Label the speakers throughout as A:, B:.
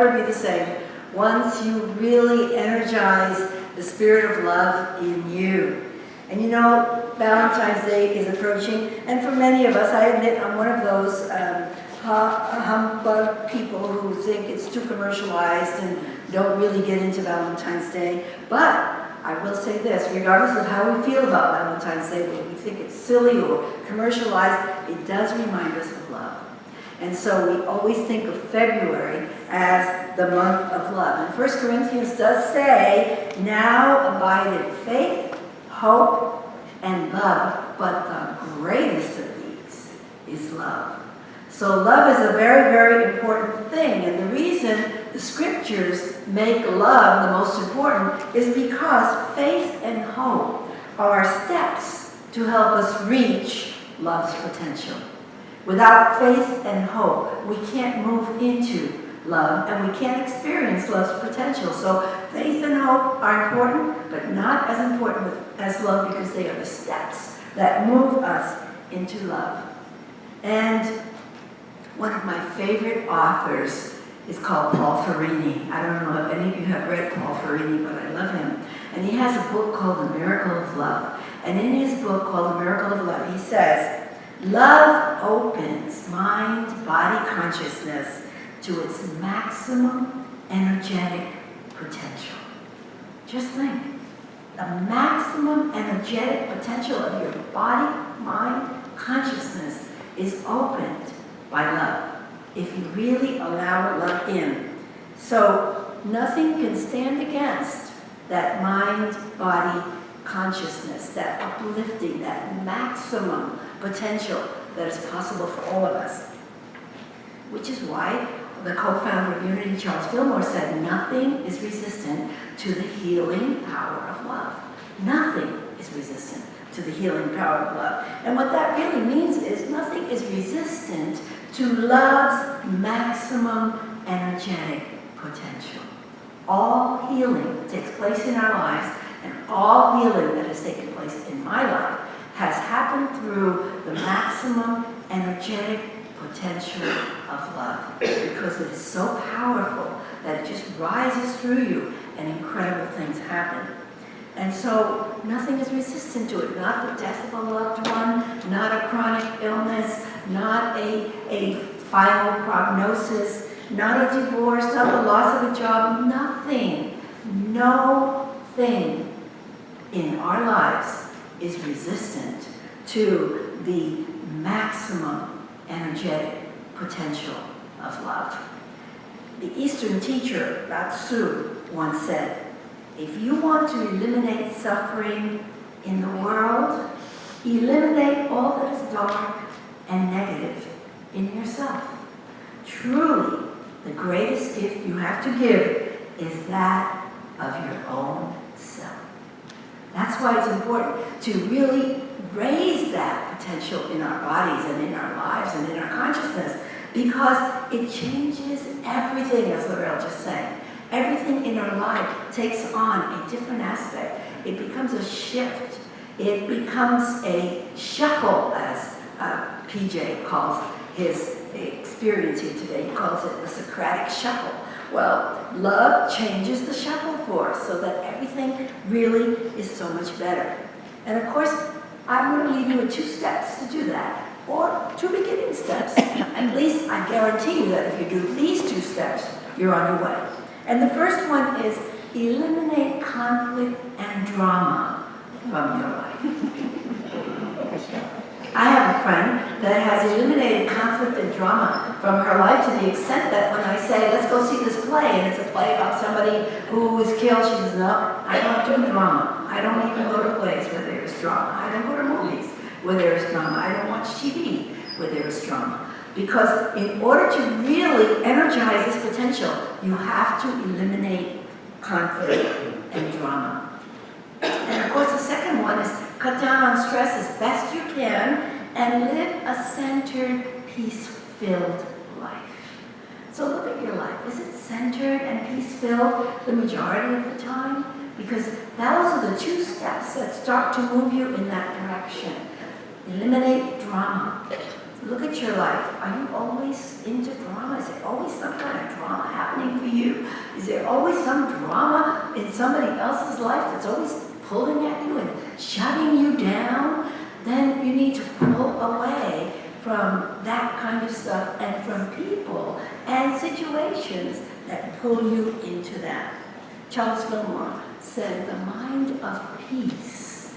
A: never be the same once you really energize the spirit of love in you. And you know, Valentine's Day is approaching, and for many of us, I admit I'm one of those humbug people who think it's too commercialized and don't really get into Valentine's Day. But I will say this, regardless of how we feel about Valentine's Day, whether we think it's silly or commercialized, it does remind us of love. And so we always think of February as the month of love. And 1 Corinthians does say, now abide in faith, hope, and love, but the greatest of these is love. So love is a very, very important thing. And the reason the scriptures make love the most important is because faith and hope are steps to help us reach love's potential. Without faith and hope, we can't move into love and we can't experience love's potential. So faith and hope are important, but not as important as love because they are the steps that move us into love. And one of my favorite authors is called Paul Ferrini. I don't know if any of you have read Paul Ferrini, but I love him. And he has a book called The Miracle of Love. And in his book called The Miracle of Love, he says, love opens mind, body, consciousness to its maximum energetic potential. Just think, the maximum energetic potential of your body, mind, consciousness is opened by love, if you really allow love in. So nothing can stand against that mind, body, consciousness, that uplifting, that maximum potential that is possible for all of us. Which is why the co-founder of Unity, Charles Fillmore, said nothing is resistant to the healing power of love. Nothing is resistant to the healing power of love. And what that really means is nothing is resistant to love's maximum energetic potential. All healing that takes place in our lives and all healing that has taken place in my life has happened through the maximum energetic potential of love, because it is so powerful that it just rises through you and incredible things happen. And so nothing is resistant to it, not the death of a loved one, not a chronic illness, not a final prognosis, not a divorce, not the loss of a job, nothing, no thing in our lives is resistant to the maximum energetic potential of love. The Eastern teacher, Lao Tzu, once said, if you want to eliminate suffering in the world, eliminate all that is dark and negative in yourself. Truly, the greatest gift you have to give is that of your own self. That's why it's important to really raise that potential in our bodies and in our lives and in our consciousness, because it changes everything, as Laurel just said. Everything in our life takes on a different aspect. It becomes a shift. It becomes a shuffle, as PJ calls his experience here today. He calls it the Socratic shuffle. Well, love changes the shuffle for us so that everything really is so much better. And of course, I'm going to leave you with 2 steps to do that, or 2 beginning steps. At least I guarantee you that if you do these 2 steps, you're on your way. And the first one is eliminate conflict and drama from your life. I have a friend that has eliminated conflict and drama from her life to the extent that when I say, let's go see this play, and it's a play about somebody who was killed, she says, no, I don't do drama. I don't even go to plays where there is drama. I don't go to movies where there is drama. I don't watch TV where there is drama. Because in order to really energize this potential, you have to eliminate conflict and drama. And of course, the second one is cut down on stress as best you can and live a centered, peace-filled life. So look at your life. Is it centered and peace-filled the majority of the time? Because those are the 2 steps that start to move you in that direction. Eliminate drama. Look at your life. Are you always into drama? Is there always some kind of drama happening for you? you? Is there always some drama in somebody else's life that's always pulling at you and shutting you down? Then you need to pull away from that kind of stuff and from people and situations that pull you into that. Charles Fillmore said, the mind of peace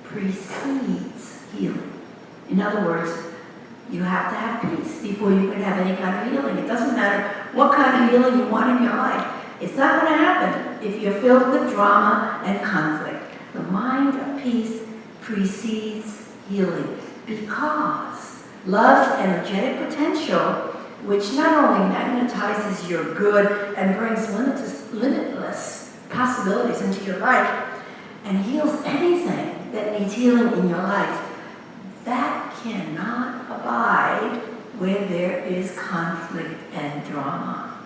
A: precedes healing. In other words, you have to have peace before you can have any kind of healing. It doesn't matter what kind of healing you want in your life. It's not going to happen if you're filled with drama and conflict. The mind of peace precedes healing because love's energetic potential, which not only magnetizes your good and brings limitless possibilities into your life and heals anything that needs healing in your life, that cannot abide where there is conflict and drama.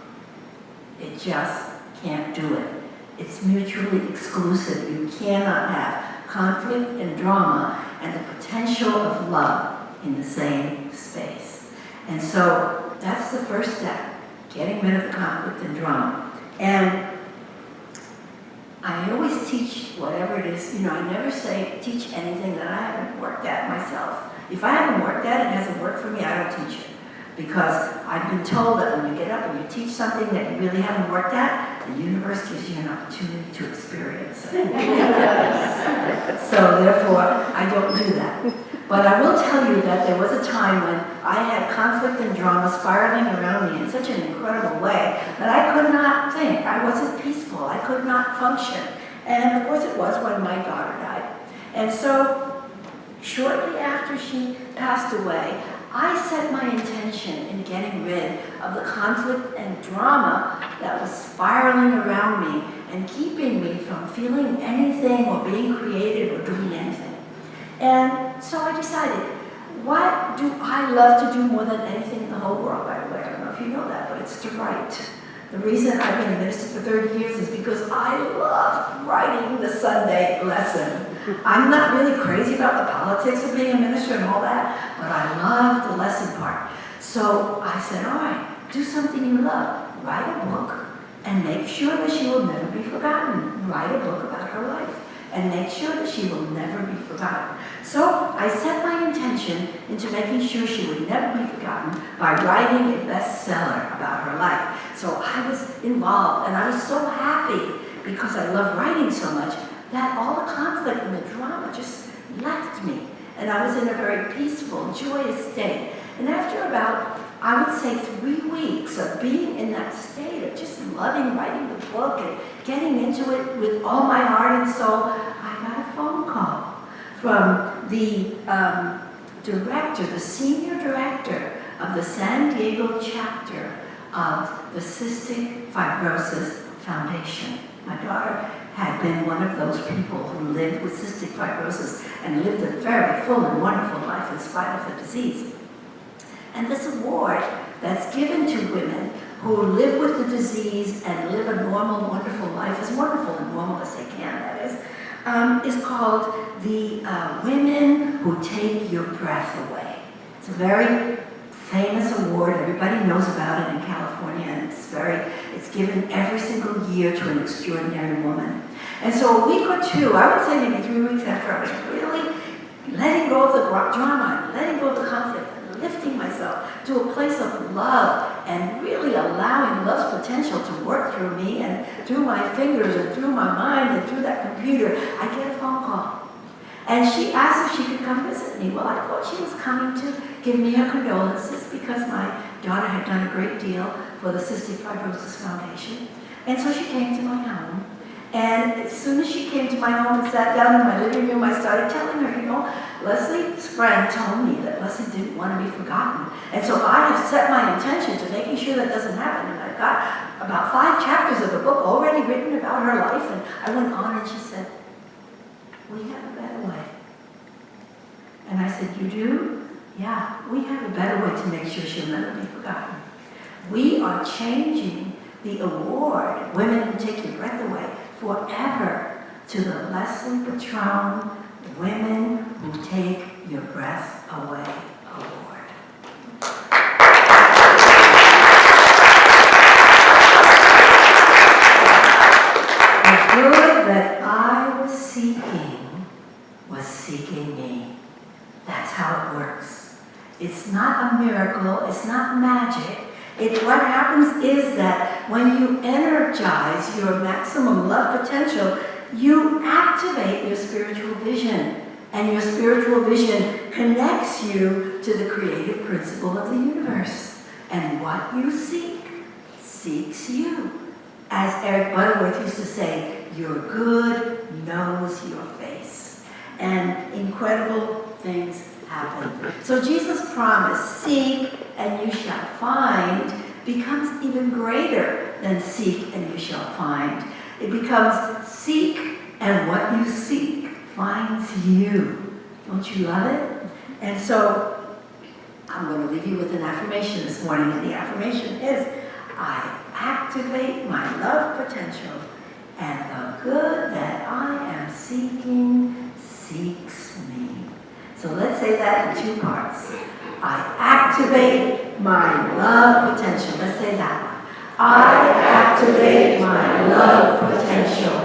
A: It just can't do it. It's mutually exclusive. You cannot have conflict and drama and the potential of love in the same space. And so that's the first step, getting rid of the conflict and drama. And I always teach whatever it is, I never teach anything that I haven't worked at myself. If I haven't worked at it, it hasn't worked for me, I don't teach it. Because I've been told that when you get up and you teach something that you really haven't worked at, the universe gives you an opportunity to experience it. So therefore, I don't do that. But I will tell you that there was a time when I had conflict and drama spiraling around me in such an incredible way that I could not think. I wasn't peaceful. I could not function. And of course it was when my daughter died. And so shortly after she passed away, I set my intention in getting rid of the conflict and drama that was spiraling around me and keeping me from feeling anything or being creative or doing anything. And so I decided, what do I love to do more than anything in the whole world, by the way? I don't know if you know that, but it's to write. The reason I've been a minister for 30 years is because I love writing the Sunday lesson. I'm not really crazy about the politics of being a minister and all that, but I love the lesson part. So I said, all right, do something you love. Write a book and make sure that she will never be forgotten. Write a book about her life and make sure that she will never be forgotten. So I set my intention into making sure she would never be forgotten by writing a bestseller about her life. So I was involved, and I was so happy because I love writing so much that all the conflict and the drama just left me. And I was in a very peaceful, joyous state. And after about, I would say, 3 weeks of being in that state of just loving writing the book and getting into it with all my heart and soul, I got a phone call from the director, the senior director of the San Diego chapter of the Cystic Fibrosis Foundation. My daughter had been one of those people who lived with cystic fibrosis and lived a very full and wonderful life in spite of the disease. And this award that's given to women who live with the disease and live a normal, wonderful life, as wonderful and normal as they can, that is called the Women Who Take Your Breath Away. It's a very famous award. Everybody knows about it in California, and it's given every single year to an extraordinary woman. And so a week or two, I would say maybe 3 weeks after I was really letting go of the drama, letting go of the conflict, and lifting myself to a place of love and really allowing love's potential to work through me and through my fingers and through my mind and through that computer, I get a phone call. And she asked if she could come visit me. Well, I thought she was coming to give me her condolences because my daughter had done a great deal for the Cystic Fibrosis Foundation. And so she came to my home. And as soon as she came to my home and sat down in my living room, I started telling her, Leslie's friend told me that Leslie didn't want to be forgotten. And so I have set my intention to making sure that doesn't happen. And I've got about 5 chapters of the book already written about her life. And I went on and she said, we have a better way. And I said, you do? Yeah, we have a better way to make sure she'll never be forgotten. We are changing the award, Women Who Take Your Breath Away, forever to the Leslie Patrone Women Who Take Your Breath Away Award. It's not a miracle. It's not magic. What happens is that when you energize your maximum love potential, you activate your spiritual vision. And your spiritual vision connects you to the creative principle of the universe. And what you seek, seeks you. As Eric Butterworth used to say, your good knows your face. And incredible things happen. So Jesus' promise, seek and you shall find, becomes even greater than seek and you shall find. It becomes seek and what you seek finds you. Don't you love it? And so I'm going to leave you with an affirmation this morning, and the affirmation is, I activate my love potential, and the good that I am seeking seeks me. So let's say that in two parts. I activate my love potential. Let's say that one. I activate my love potential,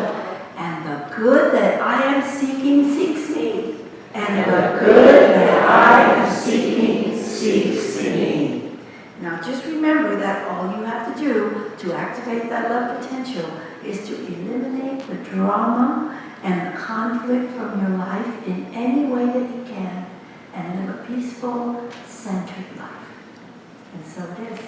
A: and the good that I am seeking seeks me. And the good that I am seeking seeks me. Now just remember that all you have to do to activate that love potential is to eliminate the drama and the conflict from your life in any way that you can and live a peaceful, centered life. And so it is.